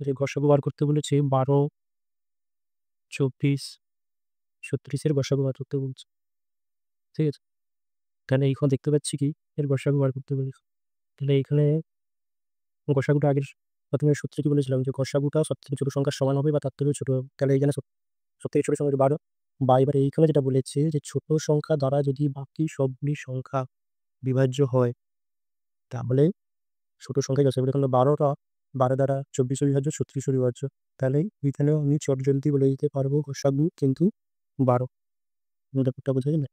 যে গসাগু বার করতে বলেছে 12, 24, 36 এর গসাগু বার করতে বলছে। ঠিক আছে? তাহলে এইখানে দেখতে পাচ্ছি কি এর গসাগু বার করতে বলেছে। তাহলে এইখানে গসাগুটা আগের প্রথমে সূত্রে কি বলেছিলাম যে গসাগুটা সবথেকে ছোট সংখ্যার সমান হবে বা তার থেকেও ছোট হবে। তাহলে এইখানে সবথেকে ছোট সংখ্যা 12 বা এবারে এইখানে যেটা বলেছে যে ছোট সংখ্যা দ্বারা যদি বাকি সবগুলি সংখ্যা বিভাজ্য হয় তাহলে ছোট সংখ্যায় গসাগু। এখানে 12 দ্বারা 24 বিভাজ্য, 36 বিভাজ্য। তাহলে এখানেও আমি চটজলদি বলে দিতে পারবো গসাগু কিন্তু 12। ব্যাপারটা বোঝা গেল?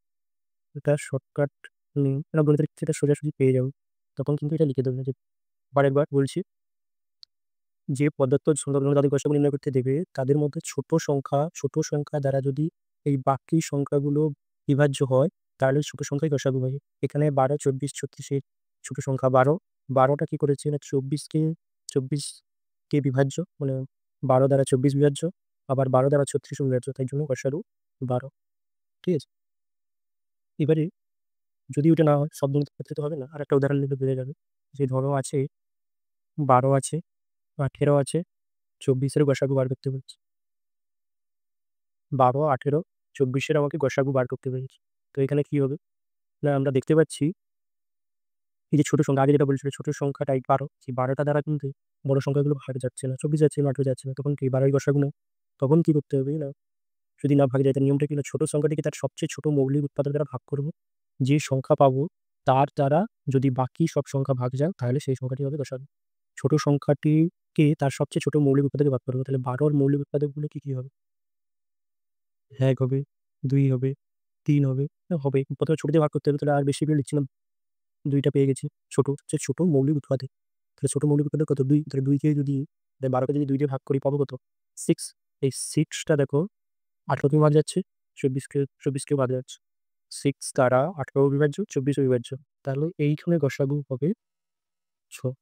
এটা শর্টকাট নিয়ম। এটা গণিতের ক্ষেত্রে এটা সোজাসুজি পেয়ে যাবো। তখন কিন্তু এটা লিখে দেবে যে আরেকবার বলছি, যে পদার্থ সংখ্যাগুলো তাদের গসাগু নির্ণয় করতে দেবে তাদের মধ্যে ছোট সংখ্যা দ্বারা যদি এই বাকি সংখ্যাগুলো বিভাজ্য হয় তাহলে ছোট সংখ্যাই গসাগু হবে। এখানে 12, 24, 36 এর ছোট সংখ্যা 12। 12টা কি করেছে না 24কে বিভাজ্য, মানে 12 দ্বারা 24 বিভাজ্য, আবার 12 দ্বারা 36 বিভাজ্য। তাই জন্য গসাগু 12। ঠিক আছে? এবারে যদি ওটা না হয় সব গণিতের ক্ষেত্রে তো হবে না। আরেকটা উদাহরণ নিলে বোঝা যাবে। যে ধরো আছে 12 আছে, 18 আছে, 24 এর গসাগু বার করতে বলছে। 12, 18, 24 এর আমাকে গসাগু বার করতে বলেছে। তো এখানে কি হবে? না আমরা দেখতে পাচ্ছি এই যে ছোট সংখ্যা আগে যেটা বলেছিল ছোট সংখ্যাটাই 12, সেই 12টা দ্বারা কিন্তু বড় সংখ্যাগুলো ভাগ যাচ্ছে না। 24 যাচ্ছে না, 18 যাচ্ছে না। তখন কি 12 এর গসাগু নাও। তখন কি করতে হবে না যদি না ভাগ যায় তার নিয়মটা কি না ছোট সংখ্যাটিকে তার সবচেয়ে ছোট মৌলিক উৎপাদক দ্বারা ভাগ করব। যে সংখ্যা পাবো তার দ্বারা যদি বাকি সব সংখ্যা ভাগ যায় তাহলে সেই সংখ্যাটি হবে গসাগু। ছোট সংখ্যাটিকে তার সবচেয়ে ছোট মৌলিক উৎপাদকে ভাগ করব। তাহলে 12 এর মৌলিক উৎপাদকগুলো কি হবে? ১ হবে, ২ হবে, ৩ হবে, হবে। প্রথমে ছোট দিয়ে ভাগ করতে হবে। তাহলে আর বেশি করে লিখছি না। ২ টা পেয়ে গেছি। সবচেয়ে ছোট মৌলিক উৎপাদক। তাহলে ছোট মৌলিক উৎপাদক কত? ২। তাহলে ২ কে যদি ১২ কে যদি ২ দিয়ে ভাগ করি পাবো কত? 6। এই 6 টা দেখো 18 কেও ভাগ যাচ্ছে, 24 কেও ভাগ যাচ্ছে। 6 দ্বারা 18 বিভাজ্য, 24 বিভাজ্য। তাহলে এইখানে গসাগু হবে ৬।